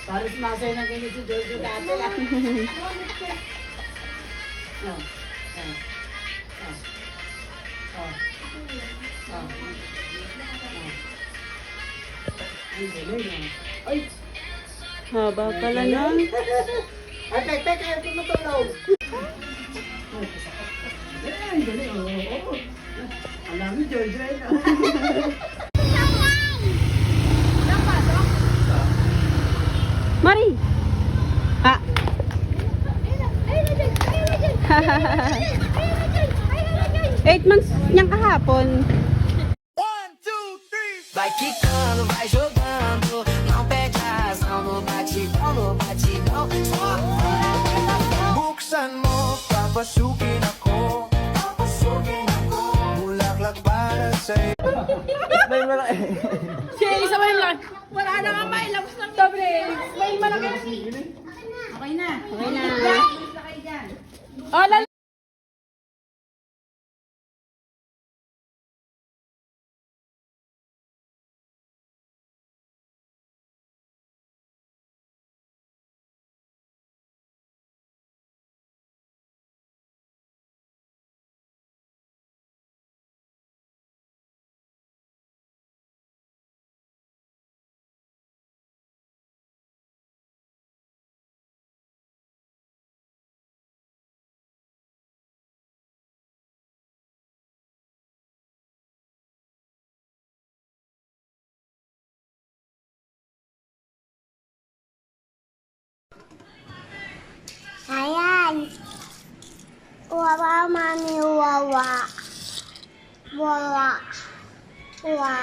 Para sumasay na ganyan si Jojo dati lang. Ay! Haba pala nun. Ay, tek, ayaw tumutulog. Ay, galing, oo. Alam mo, Jojo, no? Mari! Ah! 8 months niyang kahapon. Vai quicando, vai jogando, não perde a razão no batidão, só buksan mo, papasukin ako, bulaklak para sa'yo. Siya, isa ba lang? Wala na nga mailabas ng doble. May malaki. Okay na. Okay na. Sakay dyan. Oh, lalo. Ayan. Wawa, mami, wawa. Wawa. Wawa.